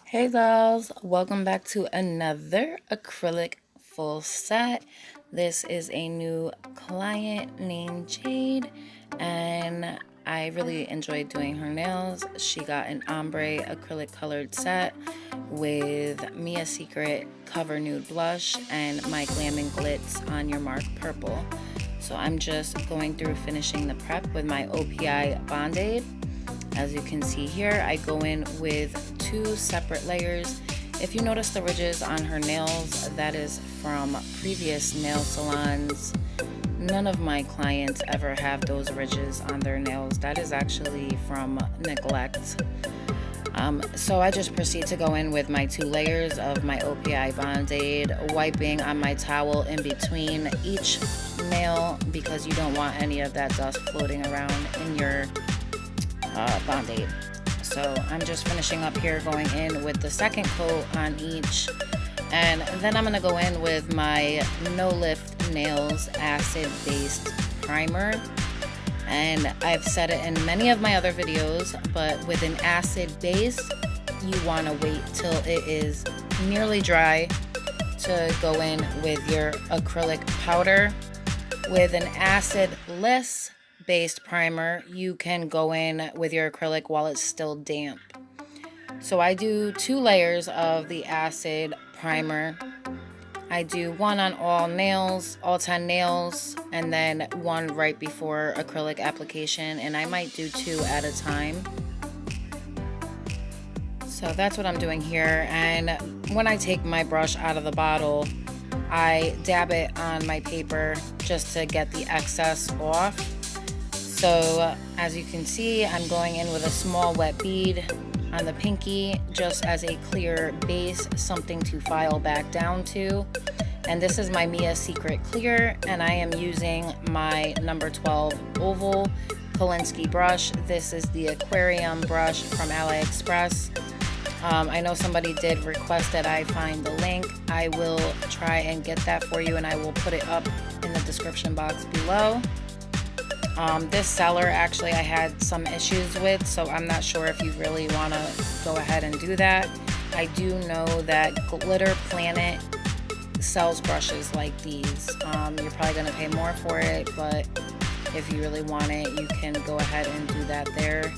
Hey dolls, welcome back to another acrylic full set. This is a new client named Jade, and I really enjoyed doing her nails. She got an ombre acrylic colored set with Mia Secret Cover Nude Blush and my Glam&Glitz On Your Mark Purple. So I'm just going through finishing the prep with my OPI Band-Aid. As you can see here, I go in with two separate layers. If you notice the ridges on her nails, that is from previous nail salons. None of my clients ever have those ridges on their nails. That is actually from neglect. So I just proceed to go in with my two layers of my OPI Band-Aid, wiping on my towel in between each nail because you don't want any of that dust floating around in your Band-Aid. So I'm just finishing up here, going in with the second coat on each, and then I'm gonna go in with my No Lift Nails acid based primer. And I've said it in many of my other videos, but with an acid base you want to wait till it is nearly dry to go in with your acrylic powder. With an acid-less based primer, you can go in with your acrylic while it's still damp. So I do two layers of the acid primer. I do one on all nails, all 10 nails, and then one right before acrylic application, and I might do two at a time. So that's what I'm doing here. And when I take my brush out of the bottle, I dab it on my paper just to get the excess off. So as you can see, I'm going in with a small wet bead on the pinky just as a clear base, something to file back down to. And this is my Mia Secret Clear, and I am using my number 12 oval Kolinsky brush. This is the aquarium brush from AliExpress. I know somebody did request that I find the link. I will try and get that for you, and I will put it up in the description box below. This seller actually I had some issues with, so I'm not sure if you really want to go ahead and do that. I do know that Glitter Planet sells brushes like these. You're probably going to pay more for it, but if you really want it, you can go ahead and do that there.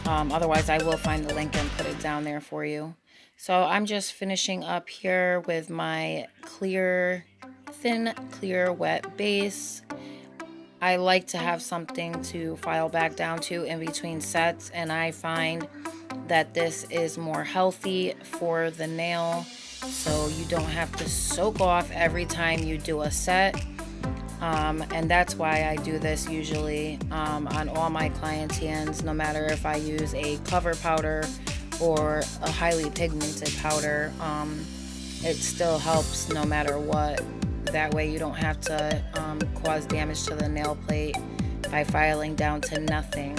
Otherwise, I will find the link and put it down there for you. So I'm just finishing up here with my clear, thin, clear, wet base. I like to have something to file back down to in between sets, and I find that this is more healthy for the nail, so you don't have to soak off every time you do a set. And that's why I do this usually on all my clients' hands, no matter if I use a cover powder or a highly pigmented powder. It still helps no matter what. That way you don't have to cause damage to the nail plate by filing down to nothing.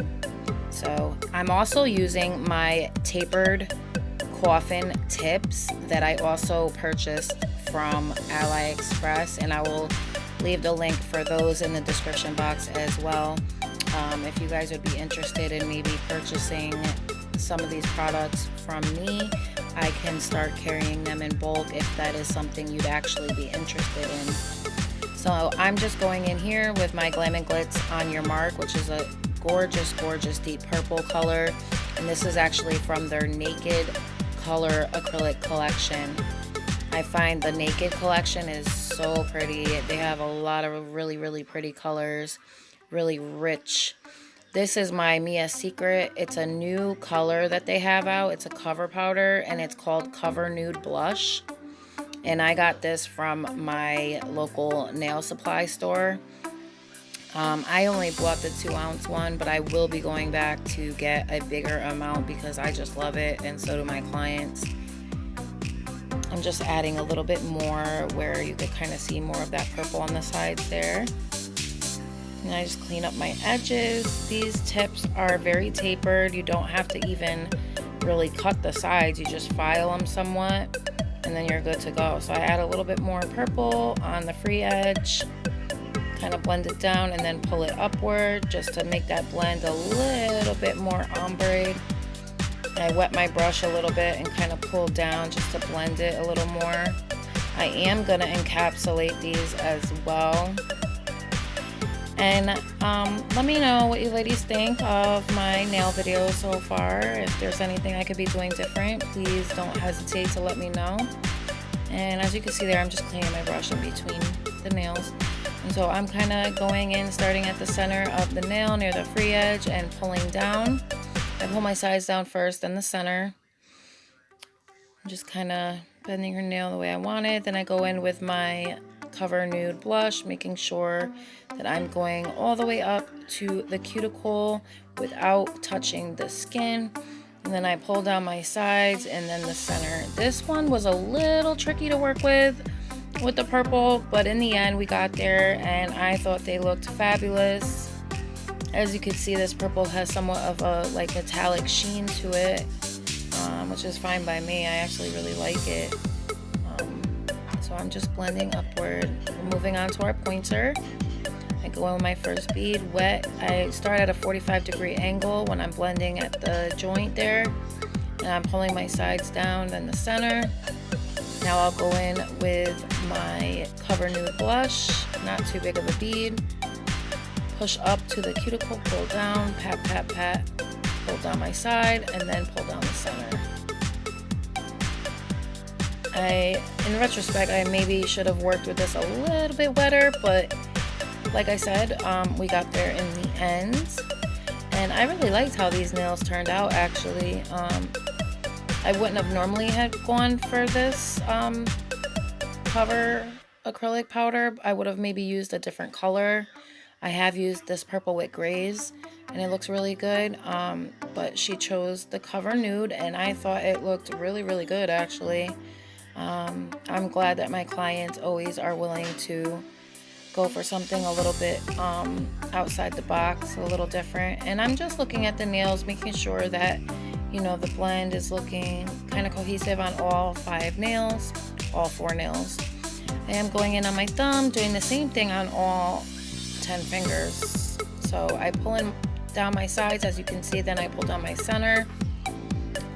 So I'm also using my tapered coffin tips that I also purchased from AliExpress, and I will leave the link for those in the description box as well. If you guys would be interested in maybe purchasing some of these products from me, I can start carrying them in bulk if that is something you'd actually be interested in. So I'm just going in here with my Glam&Glitz On Your Mark, which is a gorgeous, gorgeous deep purple color. And this is actually from their Naked Color Acrylic collection. I find the Naked collection is so pretty. They have a lot of really, really pretty colors, really rich. This is my Mia Secret. It's a new color that they have out. It's a cover powder, and it's called Cover Nude Blush. And I got this from my local nail supply store. I only bought the 2-ounce one, but I will be going back to get a bigger amount because I just love it, and so do my clients. I'm just adding a little bit more where you could kind of see more of that purple on the sides there. And I just clean up my edges. These tips are very tapered. You don't have to even really cut the sides. You just file them somewhat, and then you're good to go. So I add a little bit more purple on the free edge, kind of blend it down, and then pull it upward just to make that blend a little bit more ombre. I wet my brush a little bit and kind of pull down just to blend it a little more. I am going to encapsulate these as well. And let me know what you ladies think of my nail video so far. If there's anything I could be doing different, please don't hesitate to let me know. And as you can see there, I'm just cleaning my brush in between the nails. And so I'm kind of going in, starting at the center of the nail near the free edge and pulling down. I pull my sides down first, then the center. I'm just kind of bending her nail the way I want it. Then I go in with my Cover Nude blush, making sure that I'm going all the way up to the cuticle without touching the skin. And then I pull down my sides and then the center. This one was a little tricky to work with the purple, but in the end we got there and I thought they looked fabulous. As you can see, this purple has somewhat of a like metallic sheen to it, which is fine by me. I actually really like it. So I'm just blending upward. We're moving on to our pointer. I go in with my first bead wet. I start at a 45-degree angle when I'm blending at the joint there, and I'm pulling my sides down, then the center. Now I'll go in with my Cover Nude blush, not too big of a bead. Push up to the cuticle, pull down, pat, pat, pat, pull down my side, and then pull down the center. In retrospect, I maybe should have worked with this a little bit wetter, but like I said, we got there in the end. And I really liked how these nails turned out, actually. I wouldn't have normally had gone for this cover acrylic powder. I would have maybe used a different color. I have used this purple with grays and it looks really good, but she chose the Cover Nude and I thought it looked really, really good, actually. I'm glad that my clients always are willing to go for something a little bit outside the box, a little different. And I'm just looking at the nails, making sure that, you know, the blend is looking kind of cohesive on all 5 nails, all 4 nails. I am going in on my thumb, doing the same thing on all 10 fingers. So I pull in down my sides, as you can see, then I pull down my center,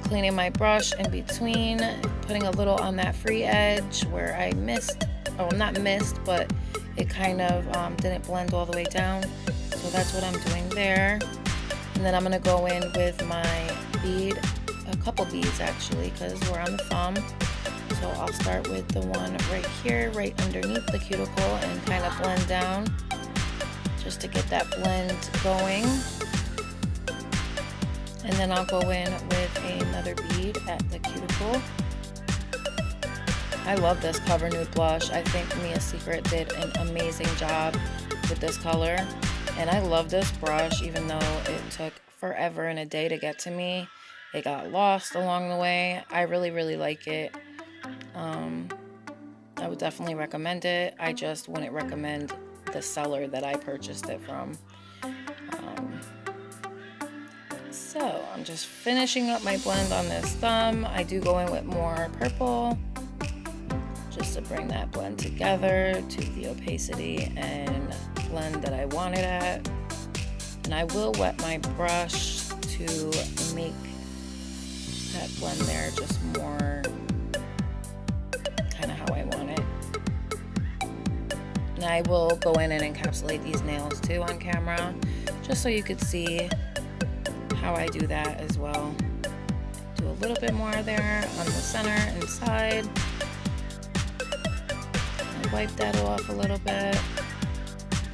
cleaning my brush in between, putting a little on that free edge where I missed, oh, not missed, but it kind of didn't blend all the way down. So that's what I'm doing there. And then I'm going to go in with my bead, a couple beads actually, because we're on the thumb. So I'll start with the one right here, right underneath the cuticle, and kind of blend down just to get that blend going. And then I'll go in with another bead at the cuticle. I love this Cover Nude blush. I think Mia's Secret did an amazing job with this color. And I love this brush, even though it took forever and a day to get to me. It got lost along the way. I really, really like it. I would definitely recommend it. I just wouldn't recommend the seller that I purchased it from. So I'm just finishing up my blend on this thumb. I do go in with more purple just to bring that blend together to the opacity and blend that I want it at. And I will wet my brush to make that blend there just more kind of how I want it. And I will go in and encapsulate these nails too on camera, just so you could see how I do that as well. Do a little bit more there on the center and side. I'll wipe that off a little bit.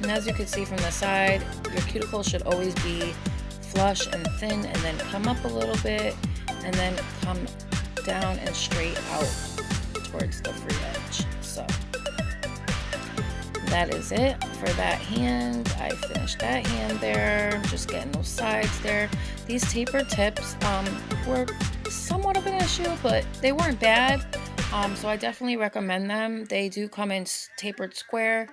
And as you can see from the side, your cuticle should always be flush and thin, and then come up a little bit, and then come down and straight out towards the free edge. So that is it for that hand. I finished that hand there. I'm just getting those sides there. These taper tips were somewhat of an issue, but they weren't bad. So I definitely recommend them. They do come in tapered square,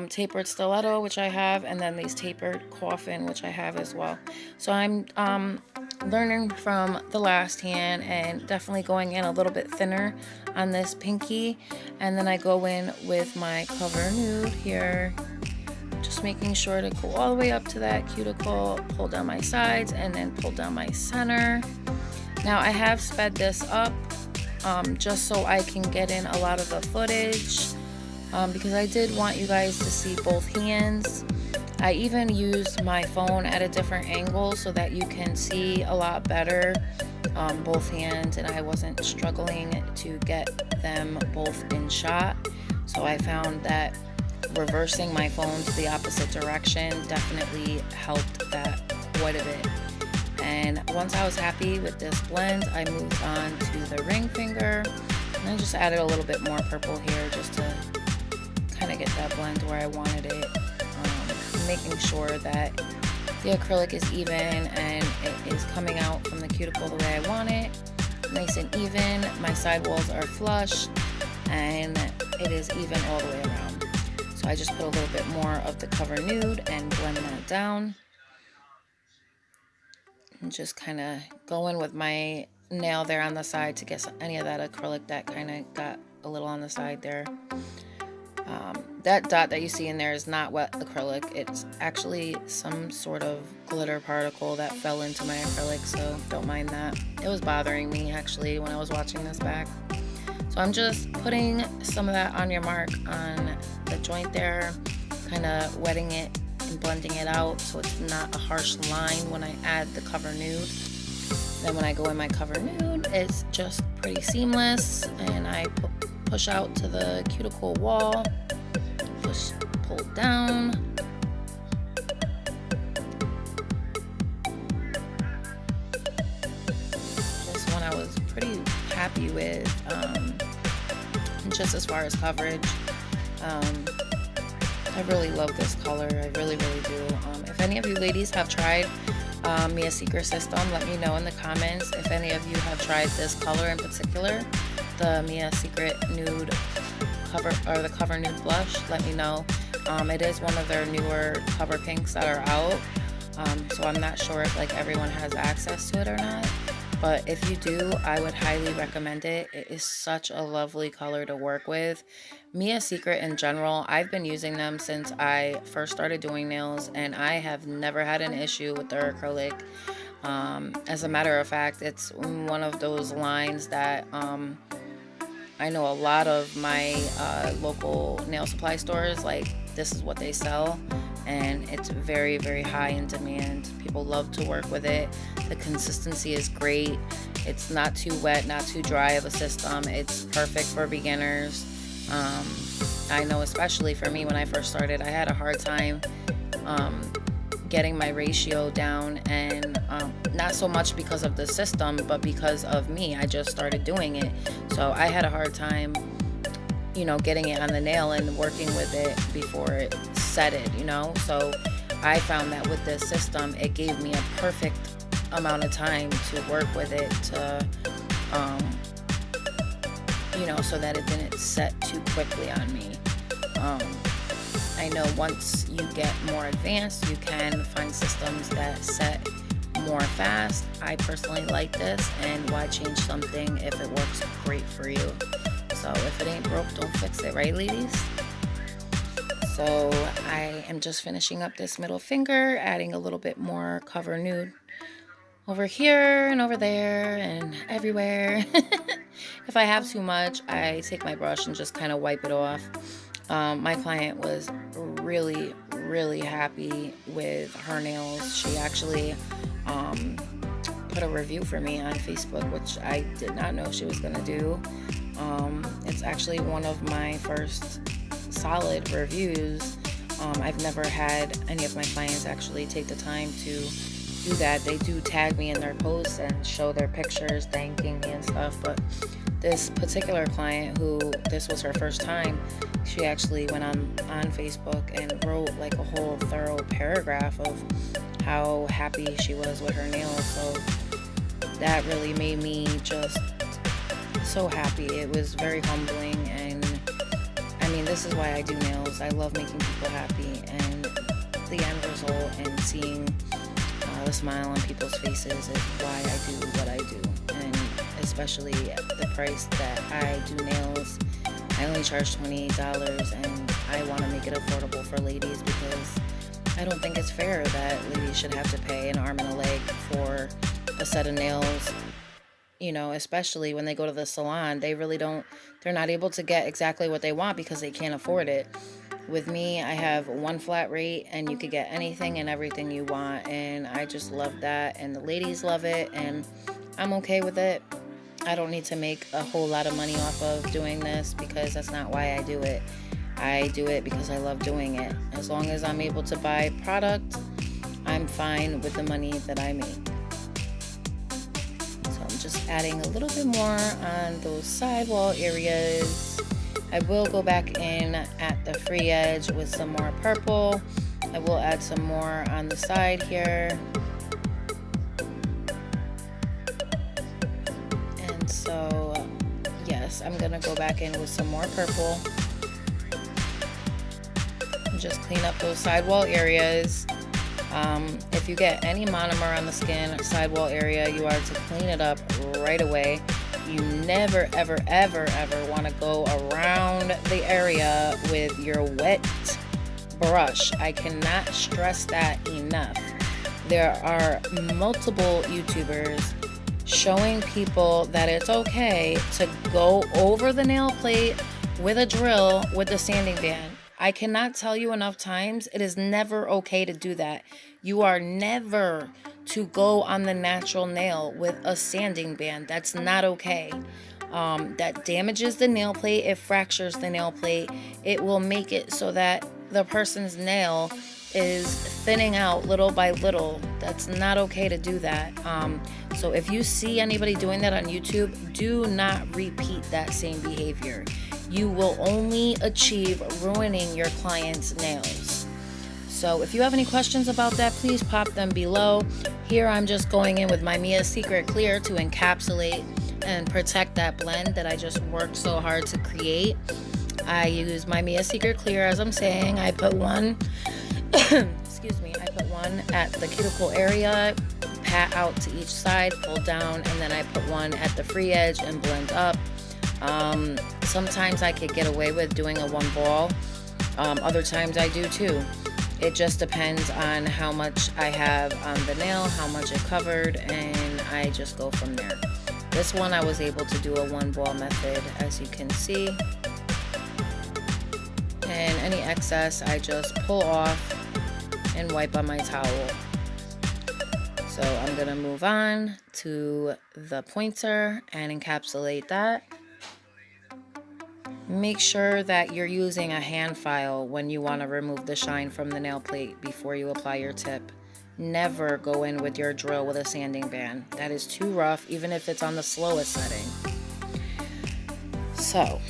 tapered stiletto, which I have, and then these tapered coffin, which I have as well. So I'm learning from the last hand and definitely going in a little bit thinner on this pinky. And then I go in with my Cover Nude here, just making sure to go all the way up to that cuticle, pull down my sides, and then pull down my center. Now I have sped this up just so I can get in a lot of the footage because I did want you guys to see both hands. I even used my phone at a different angle so that you can see a lot better both hands, and I wasn't struggling to get them both in shot. So I found that reversing my phone to the opposite direction definitely helped that quite a bit. And once I was happy with this blend, I moved on to the ring finger, and I just added a little bit more purple here just to kind of get that blend where I wanted it, making sure that the acrylic is even and it is coming out from the cuticle the way I want it, nice and even. My sidewalls are flush and it is even all the way around. So I just put a little bit more of the Cover Nude and blend that down. And just kind of go in with my nail there on the side to get any of that acrylic that kind of got a little on the side there. That dot that you see in there is not wet acrylic. It's actually some sort of glitter particle that fell into my acrylic, so don't mind that. It was bothering me actually when I was watching this back. So I'm just putting some of that on your mark on the joint there, kind of wetting it and blending it out so it's not a harsh line when I add the Cover Nude. Then when I go in my Cover Nude, it's just pretty seamless, and I push out to the cuticle wall, pull down. This one I was pretty happy with, just as far as coverage. I really love this color. I really do. If any of you ladies have tried Mia Secret System, let me know in the comments. If any of you have tried this color in particular, the Mia Secret Nude cover, or the Cover Nude blush, let me know. It is one of their newer cover pinks that are out, so I'm not sure if like everyone has access to it or not, but if you do, I would highly recommend it. It is such a lovely color to work with. Mia Secret in general, I've been using them since I first started doing nails, and I have never had an issue with their acrylic. As a matter of fact, it's one of those lines that I know a lot of my local nail supply stores, like, this is what they sell, and it's very high in demand. People love to work with it. The consistency is great. It's not too wet, not too dry of a system. It's perfect for beginners. I know especially for me, when I first started, I had a hard time getting my ratio down, and not so much because of the system, but because of me. I just started doing it, so I had a hard time, you know, getting it on the nail and working with it before it setted, you know. So I found that with this system, it gave me a perfect amount of time to work with it to you know, so that it didn't set too quickly on me. I know once you get more advanced, you can find systems that set more fast. I personally like this, and why change something if it works great for you? So if it ain't broke, don't fix it, right, ladies? So I am just finishing up this middle finger, adding a little bit more Cover Nude over here and over there and everywhere. If I have too much, I take my brush and just kind of wipe it off. My client was really happy with her nails. She actually put a review for me on Facebook, which I did not know she was gonna do. It's actually one of my first solid reviews. I've never had any of my clients actually take the time to do that. They do tag me in their posts and show their pictures thanking me and stuff, but this particular client, who this was her first time, she actually went on Facebook and wrote like a whole thorough paragraph of how happy she was with her nails. So that really made me just so happy. It was very humbling, and I mean, this is why I do nails. I love making people happy, and the end result and seeing the smile on people's faces is why I do what I do. And especially at the price that I do nails, I only charge $28, and I want to make it affordable for ladies, because I don't think it's fair that ladies should have to pay an arm and a leg for a set of nails you know, especially when they go to the salon, they're not able to get exactly what they want because they can't afford it. With me, I have one flat rate and you could get anything and everything you want, and I just love that, and the ladies love it, and I'm okay with it. I don't need to make a whole lot of money off of doing this because that's not why I do it. I do it because I love doing it. As long as I'm able to buy product, I'm fine with the money that I make. So I'm just adding a little bit more on those sidewall areas. I will go back in at the free edge with some more purple. I will add some more on the side here. And so, yes, I'm gonna go back in with some more purple. And just clean up those sidewall areas. If you get any monomer on the skin sidewall area, you are to clean it up right away. You never, ever, ever, ever want to go around the area with your wet brush. I cannot stress that enough. There are multiple YouTubers showing people that it's okay to go over the nail plate with a drill with the sanding band. I cannot tell you enough times, it is never okay to do that. You are never to go on the natural nail with a sanding band. That's not okay. That damages the nail plate. It fractures the nail plate. It will make it so that the person's nail is thinning out little by little. That's not okay to do that. So if you see anybody doing that on YouTube, do not repeat that same behavior. You will only achieve ruining your client's nails. So if you have any questions about that, please pop them below. Here I'm just going in with my Mia Secret Clear to encapsulate and protect that blend that I just worked so hard to create. I use my Mia Secret Clear, as I'm saying. I put one, excuse me, I put one at the cuticle area, pat out to each side, pull down, and then I put one at the free edge and blend up. Sometimes I could get away with doing a one ball. Other times I do too. It just depends on how much I have on the nail, how much it covered, and I just go from there. This one I was able to do a one ball method, as you can see. And any excess I just pull off and wipe on my towel. So I'm gonna move on to the pointer and encapsulate that. Make sure that you're using a hand file when you want to remove the shine from the nail plate before you apply your tip. Never go in with your drill with a sanding band. That is too rough, even if it's on the slowest setting. So,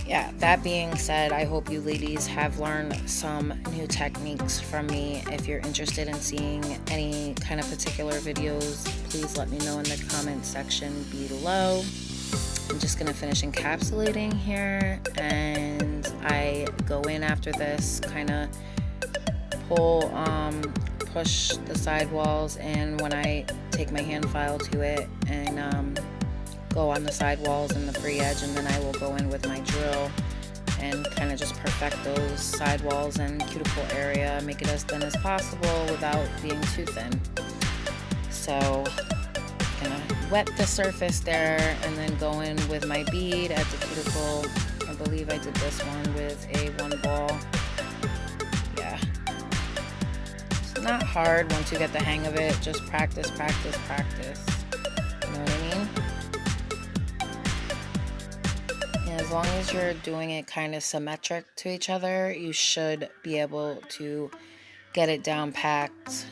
yeah, that being said, I hope you ladies have learned some new techniques from me. If you're interested in seeing any kind of particular videos, please let me know in the comment section below. I'm just going to finish encapsulating here, and I go in after this, kind of push the sidewalls, and when I take my hand file to it and go on the sidewalls and the free edge, and then I will go in with my drill and kind of just perfect those sidewalls and cuticle area, make it as thin as possible without being too thin. So gonna wet the surface there and then go in with my bead at the cuticle. I believe I did this one with a one ball. Yeah, it's not hard once you get the hang of it. Just practice, practice, practice. You know what I mean? And as long as you're doing it kind of symmetric to each other, you should be able to get it down packed.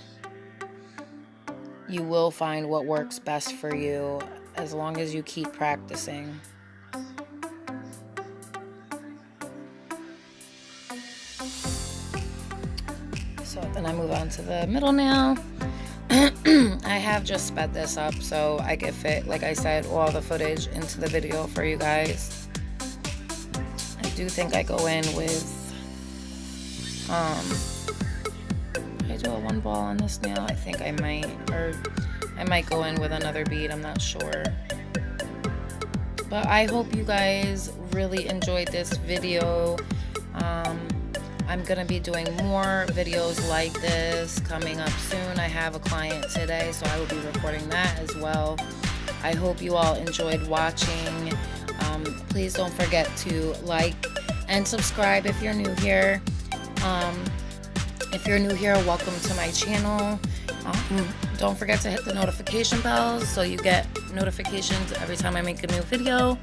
You will find what works best for you as long as you keep practicing. So then I move on to the middle nail. I have just sped this up so I could fit, like I said, all the footage into the video for you guys. I do think I go in with I do a one ball on this nail. I think I might, or I might go in with another bead. I'm not sure. But I hope you guys really enjoyed this video. I'm gonna be doing more videos like this coming up soon. I have a client today, so I will be recording that as well. I hope you all enjoyed watching. Please don't forget to like and subscribe if you're new here. If you're new here, welcome to my channel. Don't forget to hit the notification bells so you get notifications every time I make a new video.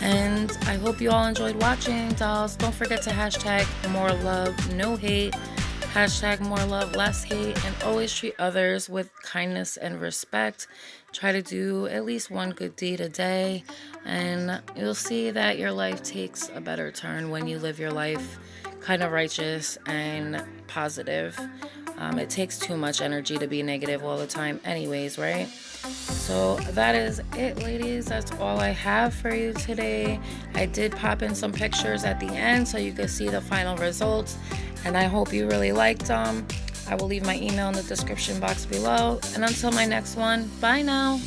And I hope you all enjoyed watching, dolls. Don't forget to hashtag more love, no hate, hashtag more love, less hate, and always treat others with kindness and respect. Try to do at least one good deed a day, and you'll see that your life takes a better turn when you live your life kind of righteous and positive. It takes too much energy to be negative all the time anyways, right? So that is it, ladies. That's all I have for you today. I did pop in some pictures at the end so you can see the final results, and I hope you really liked them. I will leave my email in the description box below, and until my next one, bye now.